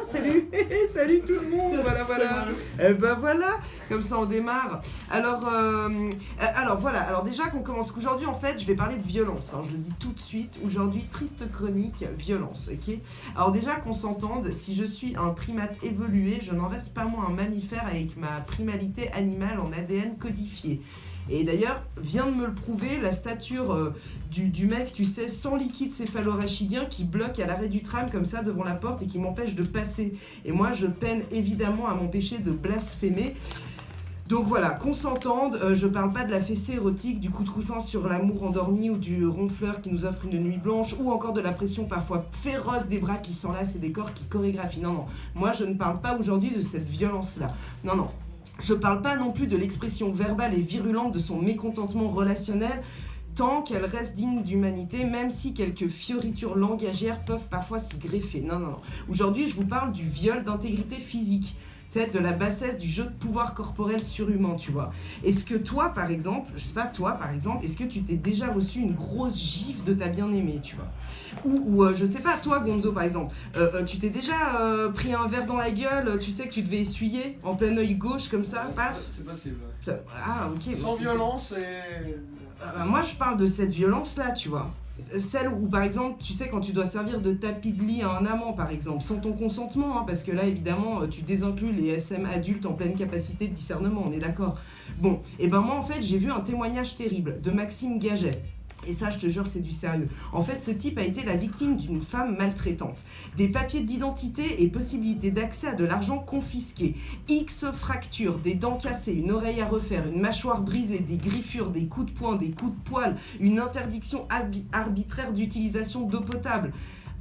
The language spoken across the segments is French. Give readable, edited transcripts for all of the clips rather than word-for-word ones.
Salut, salut tout le monde. Voilà. Voilà, comme ça on démarre. Alors voilà. Alors déjà qu'on commence qu'aujourd'hui en fait, je vais parler de violence. Je le dis tout de suite. Aujourd'hui, triste chronique, violence. Ok. Alors déjà qu'on s'entende, si je suis un primate évolué, je n'en reste pas moins un mammifère avec ma primalité animale en ADN codifié. Et d'ailleurs, vient de me le prouver la stature du mec, tu sais, sans liquide céphalorachidien qui bloque à l'arrêt du tram comme ça devant la porte et qui m'empêche de passer. Et moi, je peine évidemment à m'empêcher de blasphémer. Donc voilà, qu'on s'entende, je parle pas de la fessée érotique, du coup de coussin sur l'amour endormi ou du ronfleur qui nous offre une nuit blanche ou encore de la pression parfois féroce des bras qui s'enlacent et des corps qui chorégraphient. Non, moi je ne parle pas aujourd'hui de cette violence-là. Non. Je parle pas non plus de l'expression verbale et virulente de son mécontentement relationnel tant qu'elle reste digne d'humanité, même si quelques fioritures langagières peuvent parfois s'y greffer. Non. Aujourd'hui, je vous parle du viol d'intégrité physique. Tu sais, de la bassesse du jeu de pouvoir corporel surhumain, tu vois. Est-ce que toi, par exemple, est-ce que tu t'es déjà reçu une grosse gifle de ta bien-aimée, tu vois ? Ou je sais pas, toi, Gonzo, par exemple, tu t'es déjà pris un verre dans la gueule, tu sais que tu devais essuyer en plein œil gauche comme ça, paf ? C'est possible. Ah, ok. Sans violence et... moi, je parle de cette violence-là, tu vois. Celle où, par exemple, tu sais, quand tu dois servir de tapis de lit à un amant, par exemple, sans ton consentement, parce que là, évidemment, tu désinclus les SM adultes en pleine capacité de discernement, on est d'accord. Bon, et ben moi, en fait, j'ai vu un témoignage terrible de Maxime Gaget. Et ça, je te jure, c'est du sérieux. En fait, ce type a été la victime d'une femme maltraitante. Des papiers d'identité et possibilité d'accès à de l'argent confisqué. X fractures, des dents cassées, une oreille à refaire, une mâchoire brisée, des griffures, des coups de poing, des coups de poil, une interdiction arbitraire d'utilisation d'eau potable.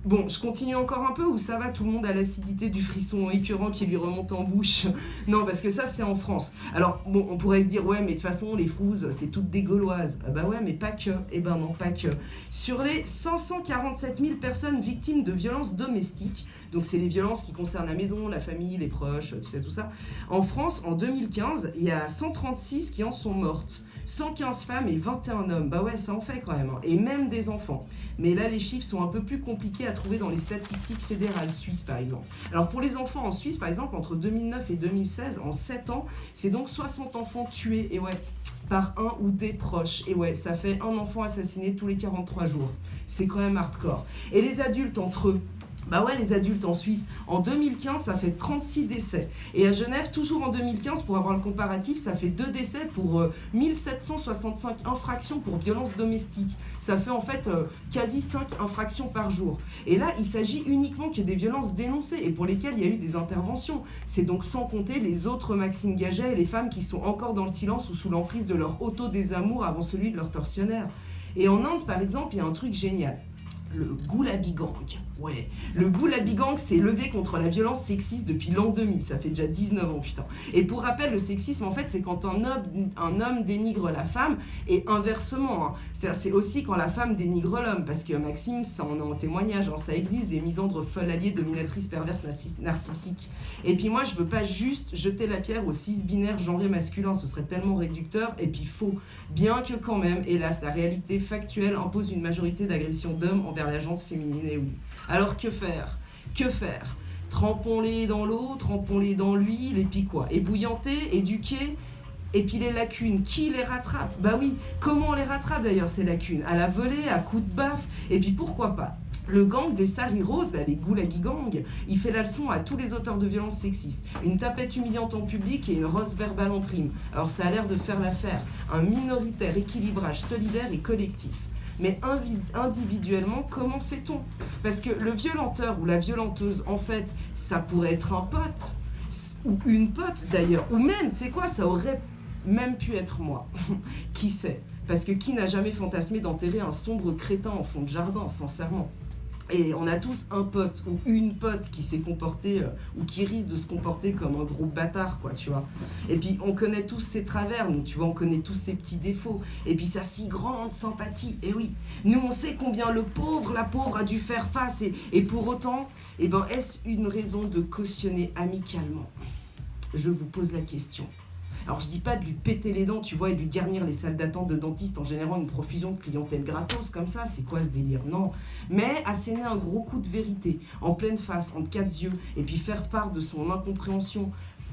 Bon, je continue encore un peu ou ça va, tout le monde a l'acidité du frisson écœurant qui lui remonte en bouche? Non, parce que ça, c'est en France. Alors, bon, on pourrait se dire, ouais, mais de toute façon, les frouzes, c'est toutes des Gauloises. Bah ouais, mais pas que. Eh ben non, pas que. Sur les 547 000 personnes victimes de violences domestiques, donc c'est les violences qui concernent la maison, la famille, les proches, tu sais, tout ça, en France, en 2015, il y a 136 qui en sont mortes. 115 femmes et 21 hommes. Bah ouais, ça en fait quand même. Et même des enfants. Mais là, les chiffres sont un peu plus compliqués à trouver dans les statistiques fédérales suisses, par exemple. Alors pour les enfants en Suisse, par exemple, entre 2009 et 2016, en 7 ans, c'est donc 60 enfants tués, et ouais, par un ou des proches. Et ouais, ça fait un enfant assassiné tous les 43 jours. C'est quand même hardcore. Et les adultes entre eux, bah ouais, les adultes en Suisse, en 2015, ça fait 36 décès. Et à Genève, toujours en 2015, pour avoir le comparatif, ça fait 2 décès pour 1765 infractions pour violences domestiques. Ça fait en fait quasi 5 infractions par jour. Et là, il s'agit uniquement que des violences dénoncées et pour lesquelles il y a eu des interventions. C'est donc sans compter les autres Maxime Gaget et les femmes qui sont encore dans le silence ou sous l'emprise de leur auto-désamour avant celui de leur tortionnaire. Et en Inde, par exemple, il y a un truc génial. Le Gulabi Gang. Ouais, le Gulabi Gang s'est levé contre la violence sexiste depuis l'an 2000, ça fait déjà 19 ans, putain. Et pour rappel, le sexisme, en fait, c'est quand un homme dénigre la femme, et inversement, c'est aussi quand la femme dénigre l'homme, parce que Maxime, ça en a un témoignage, ça existe, des misandres folles alliées, dominatrices, perverses, narcissiques. Et puis moi, je veux pas juste jeter la pierre aux cis-binaires genrés masculins, ce serait tellement réducteur, et puis faux. Bien que quand même, hélas, la réalité factuelle impose une majorité d'agressions d'hommes envers la gente féminine, et oui. Alors que faire ? Trempons-les dans l'eau, trempons-les dans l'huile, et puis quoi ? Ébouillanter, éduquer, et puis les lacunes, qui les rattrape ? Bah oui, comment on les rattrape d'ailleurs ces lacunes ? À la volée, à coups de baffe, et puis pourquoi pas ? Le gang des Sari Roses, là, les Gulagi Gang, il fait la leçon à tous les auteurs de violences sexistes. Une tapette humiliante en public et une rose verbale en prime. Alors ça a l'air de faire l'affaire. Un minoritaire équilibrage solidaire et collectif. Mais individuellement, comment fait-on ? Parce que le violenteur ou la violenteuse, en fait, ça pourrait être un pote, ou une pote d'ailleurs, ou même, tu sais quoi, ça aurait même pu être moi. Qui sait ? Parce que qui n'a jamais fantasmé d'enterrer un sombre crétin en fond de jardin, sincèrement ? Et on a tous un pote ou une pote qui s'est comporté ou qui risque de se comporter comme un gros bâtard, quoi, tu vois. Et puis on connaît tous ses travers, nous, tu vois, on connaît tous ses petits défauts. Et puis sa si grande sympathie, et oui, nous on sait combien la pauvre a dû faire face. Et pour autant, est-ce une raison de cautionner amicalement ? Je vous pose la question. Alors je dis pas de lui péter les dents, tu vois, et de lui garnir les salles d'attente de dentiste en générant une profusion de clientèle gratos comme ça, c'est quoi ce délire? Non. Mais asséner un gros coup de vérité, en pleine face, entre quatre yeux, et puis faire part de son incompréhension.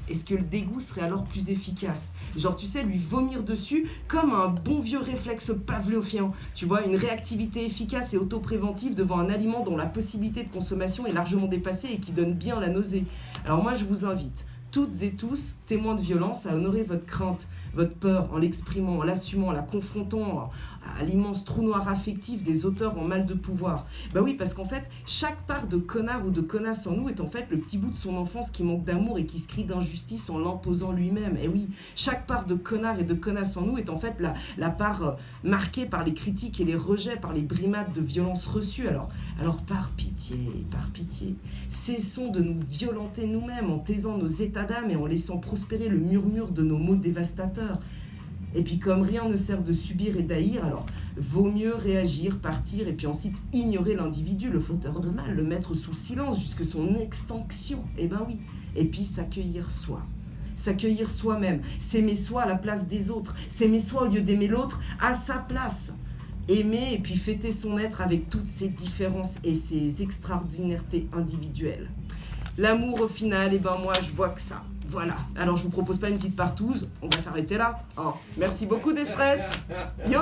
Est-ce que le dégoût serait alors plus efficace? Genre, tu sais, lui vomir dessus comme un bon vieux réflexe pavlovien. Tu vois, une réactivité efficace et autopréventive devant un aliment dont la possibilité de consommation est largement dépassée et qui donne bien la nausée. Alors moi, je vous invite, toutes et tous, témoins de violence, à honorer votre crainte, votre peur, en l'exprimant, en l'assumant, en la confrontant à l'immense trou noir affectif des auteurs en mal de pouvoir. Bah oui, parce qu'en fait, chaque part de connard ou de connasse en nous est en fait le petit bout de son enfance qui manque d'amour et qui se crie d'injustice en l'imposant lui-même. Et oui, chaque part de connard et de connasse en nous est en fait la part marquée par les critiques et les rejets, par les brimades de violence reçues. Alors par pitié, cessons de nous violenter nous-mêmes en taisant nos états d'âme et en laissant prospérer le murmure de nos mots dévastateurs. Et puis comme rien ne sert de subir et d'haïr, alors vaut mieux réagir, partir et puis ensuite ignorer l'individu, le fauteur de mal, le mettre sous silence jusque son extinction. Eh ben oui. Et puis s'accueillir soi. S'accueillir soi-même, s'aimer soi à la place des autres, s'aimer soi au lieu d'aimer l'autre à sa place. Aimer et puis fêter son être avec toutes ses différences et ses extraordinarités individuelles. L'amour au final, eh ben moi je vois que ça. Voilà, alors je vous propose pas une petite partouze, on va s'arrêter là. Oh, merci beaucoup Destress. Yo.